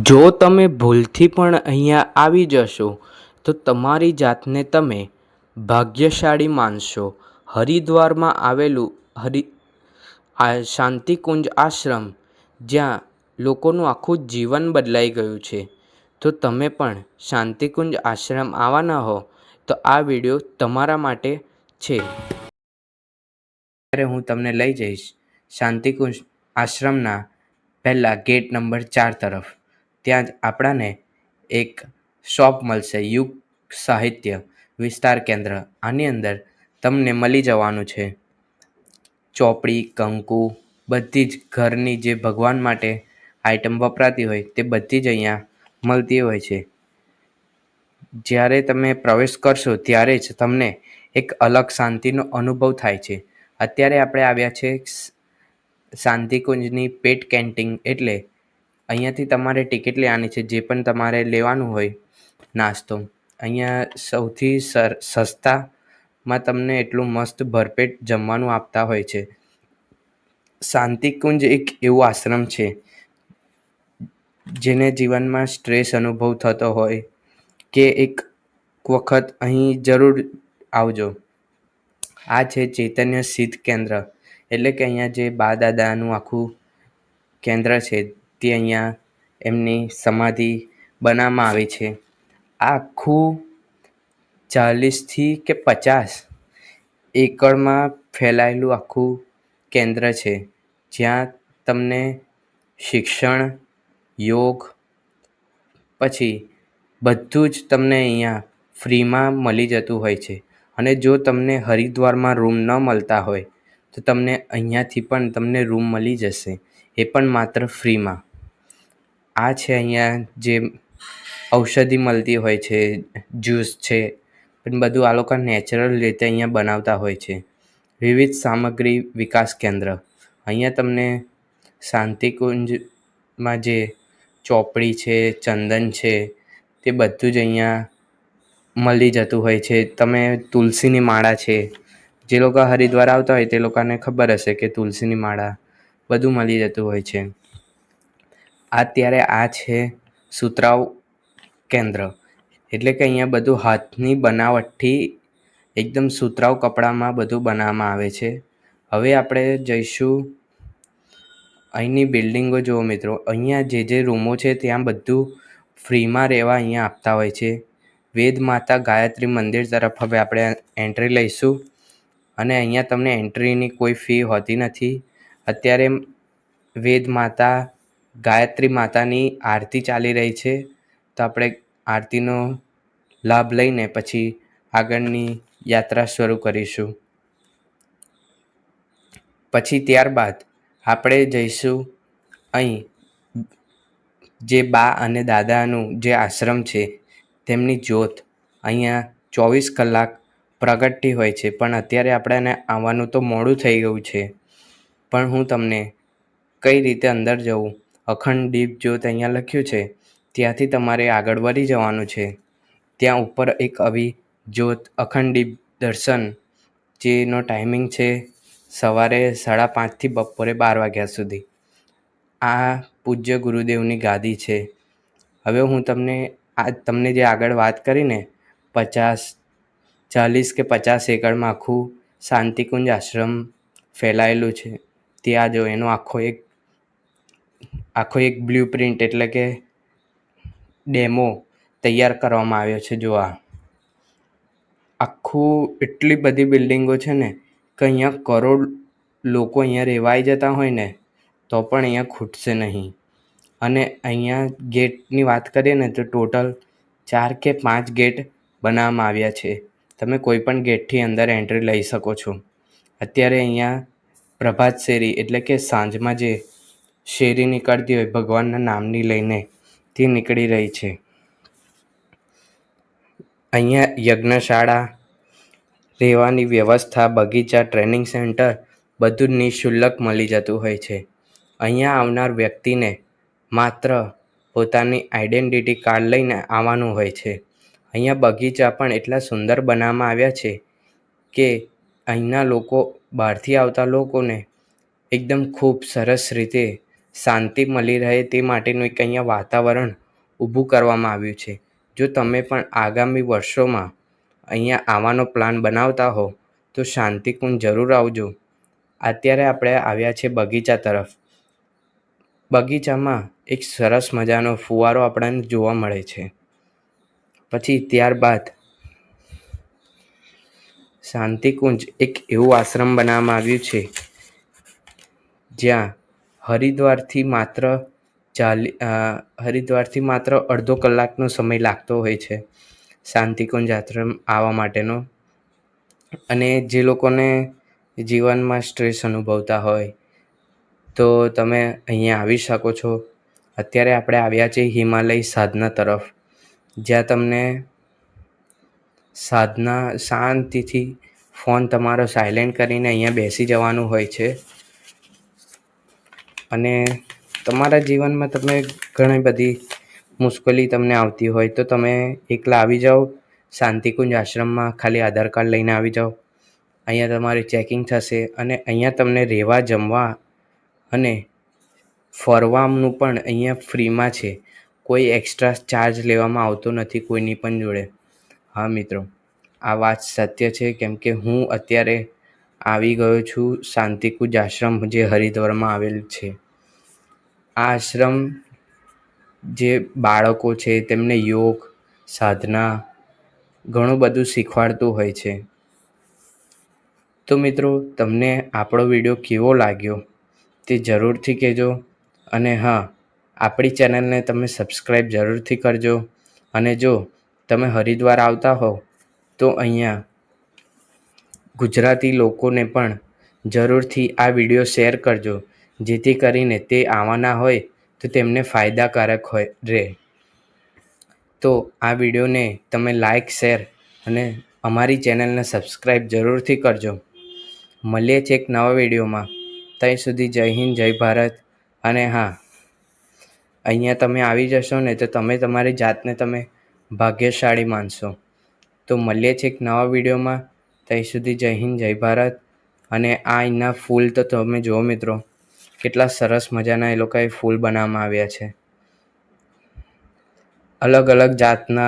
જો તમે ભૂલથી પણ અહીંયા આવી જશો તો તમારી જાતને તમે ભાગ્યશાળી માનશો. હરિદ્વારમાં આવેલું શાંતિકુંજ આશ્રમ, જ્યાં લોકોનું આખું જીવન બદલાઈ ગયું છે. તો તમે પણ શાંતિકુંજ આશ્રમ આવવાના હો તો આ વિડીયો તમારા માટે છે. ત્યારે હું તમને લઈ જઈશ શાંતિકુંજ આશ્રમના પહેલાં ગેટ નંબર 4 તરફ. ત્યાં જ આપણાને એક શોપ મળશે, યુગ સાહિત્ય વિસ્તાર કેન્દ્ર. આની અંદર તમને મળી જવાનું છે ચોપડી, કંકુ, બધી જ ઘરની જે ભગવાન માટે આઈટમ વપરાતી હોય તે બધી જ અહીંયા મળતી હોય છે. જ્યારે તમે પ્રવેશ કરશો ત્યારે જ તમને એક અલગ શાંતિનો અનુભવ થાય છે. અત્યારે આપણે આવ્યા છે શાંતિકુંજની પેટ કેન્ટીન, એટલે અહીંયાથી તમારે ટિકિટ લેવાની છે. જે પણ તમારે લેવાનું હોય નાસ્તો, અહીંયા સૌથી સસ્તામાં તમને એટલું મસ્ત ભરપેટ જમવાનું આપતા હોય છે. શાંતિકુંજ એક એવું આશ્રમ છે જેને જીવનમાં સ્ટ્રેસ અનુભવ થતો હોય કે એક વખત અહીં જરૂર આવજો. આ છે ચૈતન્ય સિદ્ધ કેન્દ્ર, એટલે કે અહીંયા જે બા દાદાનું આખું કેન્દ્ર છે તે અહીંયા એમની સમાધિ બનાવવામાં આવી છે. આ આખું 40થી કે 50 એકડમાં ફેલાયેલું આખું કેન્દ્ર છે, જ્યાં તમને શિક્ષણ, યોગ, પછી બધું જ તમને અહીંયા ફ્રીમાં મળી જતું હોય છે. અને જો તમને હરિદ્વારમાં રૂમ ન મળતા હોય તો તમને અહીંયાથી પણ તમને રૂમ મળી જશે, એ પણ માત્ર ફ્રીમાં. આ છે અહીંયા જે ઔષધિ મળતી હોય છે, જ્યુસ છે, પણ બધું આ લોકો નેચરલ રીતે અહીંયા બનાવતા હોય છે. વિવિધ સામગ્રી વિકાસ કેન્દ્ર, અહીંયા તમને શાંતિકુંજમાં જે ચોપડી છે, ચંદન છે, તે બધું જ અહીંયા મળી જતું હોય છે. તમે તુલસીની માળા છે, જે લોકો હરિદ્વાર આવતા હોય તે લોકોને ખબર હશે કે તુલસીની માળા બધું મળી જતું હોય છે. અત્યારે આ છે સુતરાઉ કેન્દ્ર, એટલે કે અહીંયા બધું હાથની બનાવટથી એકદમ સુતરાઉ કપડામાં બધું બનાવવામાં આવે છે. હવે આપણે જઈશું અહીંની બિલ્ડિંગો. જુઓ મિત્રો, અહીંયા જે રૂમો છે ત્યાં બધું ફ્રીમાં રહેવા અહીંયા આપતા હોય છે. વેદ માતા ગાયત્રી મંદિર તરફ હવે આપણે એન્ટ્રી લઈશું, અને અહીંયા તમને એન્ટ્રીની કોઈ ફી હોતી નથી. અત્યારે વેદ માતા ગાયત્રી માતાની આરતી ચાલી રહી છે, તો આપણે આરતીનો લાભ લઈને પછી આગળની યાત્રા શરૂ કરીશું. પછી ત્યારબાદ આપણે જઈશું અહીં જે બા અને દાદાનું જે આશ્રમ છે તેમની જ્યોત અહીંયા 24 કલાક પ્રગટતી હોય છે. પણ અત્યારે આપણને આવવાનું તો મોડું થઈ ગયું છે, પણ હું તમને કઈ રીતે અંદર જવું, અખંડ દીપ જ્યોત અહીંયા લખ્યું છે ત્યાંથી તમારે આગળ વધી જવાનું છે. ત્યાં ઉપર એક આવી જ્યોત અખંડ દીપ દર્શન, જેનો ટાઈમિંગ છે સવારે 5:30થી બપોરે 12 વાગ્યા સુધી. આ પૂજ્ય ગુરુદેવની ગાદી છે. હવે હું તમને જે આગળ વાત કરીને 40 કે 50 એકડમાં આખું શાંતિકુંજ આશ્રમ ફેલાયેલું છે, ત્યાં જો એનો આખો એક બ્લુ પ્રિન્ટ એટલે કે ડેમો તૈયાર કરવામાં આવ્યો છે. જો આખું એટલી બધી બિલ્ડિંગો છે ને કે અહીંયા કરોડ લોકો અહીંયા રહેવાઈ જતા હોય ને તો પણ અહીંયા ખૂટશે નહીં. અને અહીંયા ગેટની વાત કરીએ ને તો ટોટલ 4 કે 5 ગેટ બનાવવામાં આવ્યા છે. તમે કોઈ પણ ગેટથી અંદર એન્ટ્રી લઈ શકો છો. અત્યારે અહીંયા પ્રભાત શેરી એટલે કે સાંજમાં જે શેરી નીકળતી હોય ભગવાનના નામની લઈને, તે નીકળી રહી છે. અહીંયા યજ્ઞશાળા, રહેવાની વ્યવસ્થા, બગીચા, ટ્રેનિંગ સેન્ટર બધું જ નિઃશુલ્ક મળી જતું હોય છે. અહીંયા આવનાર વ્યક્તિને માત્ર પોતાની આઈડેન્ટિટી કાર્ડ લઈને આવવાનું હોય છે. અહીંયા બગીચા પણ એટલા સુંદર બનાવવામાં આવ્યા છે કે અહીંના લોકો, બહારથી આવતા લોકોને એકદમ ખૂબ સરસ રીતે શાંતિ મળી રહે તે માટેનું એક અહીંયા વાતાવરણ ઊભું કરવામાં આવ્યું છે. જો તમે પણ આગામી વર્ષોમાં અહીંયા આવવાનો પ્લાન બનાવતા હો તો શાંતિકુંજ જરૂર આવજો. અત્યારે આપણે આવ્યા છે બગીચા તરફ. બગીચામાં એક સરસ મજાનો ફુવારો આપણને જોવા મળે છે. પછી ત્યારબાદ શાંતિકુંજ એક એવું આશ્રમ બનાવવામાં આવ્યું છે જ્યાં હરિદ્વારથી માત્ર અડધો કલાકનો સમય લાગતો હોય છે શાંતિકુંજ આશ્રમ આવવા માટેનો. અને જે લોકોને જીવનમાં સ્ટ્રેસ અનુભવતા હોય તો તમે અહીંયા આવી શકો છો. અત્યારે આપણે આવ્યા છીએ હિમાલય સાધના તરફ, જ્યાં તમને શાંતિથી ફોન તમારો સાયલેન્ટ કરીને અહીંયા બેસી જવાનું હોય છે. અને તમારા જીવનમાં તમે ઘણી બધી મુશ્કેલી તમને આવતી હોય તો તમે એકલા આવી જાઓ શાંતિકુંજ આશ્રમમાં. ખાલી આધાર કાર્ડ લઈને આવી જાઓ. અહીંયા તમારી ચેકિંગ થશે અને અહીંયા તમને રહેવા, જમવા અને ફરવાનું પણ અહીંયા ફ્રીમાં છે. કોઈ એક્સ્ટ્રા ચાર્જ લેવામાં આવતો નથી કોઈની પણ જોડે. હા મિત્રો, આ વાત સત્ય છે, કેમ કે હું અત્યારે આવી ગયો છું શાંતિકુંજ આશ્રમ જે હરિદ્વારમાં આવેલ છે. આ આશ્રમ જે બાળકો છે તેમને યોગ, સાધના ઘણું બધું શીખવાડતું હોય છે. તો મિત્રો, તમને આપણો વિડીયો કેવો લાગ્યો તે જરૂરથી કહેજો. અને હા, આપણી ચેનલને તમે સબસ્ક્રાઈબ જરૂરથી કરજો. અને જો તમે હરિદ્વાર આવતા હો તો અહીંયા ગુજરાતી લોકોને પણ જરૂરથી આ વિડીયો શેર કરજો, જેથી કરીને તે આવવાના હોય તો તેમને ફાયદાકારક રહે. તો આ વિડીયોને તમે લાઈક, શેર અને અમારી ચેનલને સબસ્ક્રાઈબ જરૂરથી કરજો. મળીએ છીએ એક નવા વિડીયોમાં. ત્યાં સુધી જય હિન્દ, જય ભારત. અને હા, અહીંયા તમે આવી જશો ને તો તમે તમારી જાતને તમે ભાગ્યશાળી માનશો. તો મળીએ છીએ એક નવા વિડીયોમાં. ત્યાં સુધી જય હિન્દ, જય ભારત. અને આ અહીંના ફૂલ તો તમે જુઓ મિત્રો, કેટલા સરસ મજાના એ લોકોએ ફૂલ બનાવવામાં આવ્યા છે. અલગ અલગ જાતના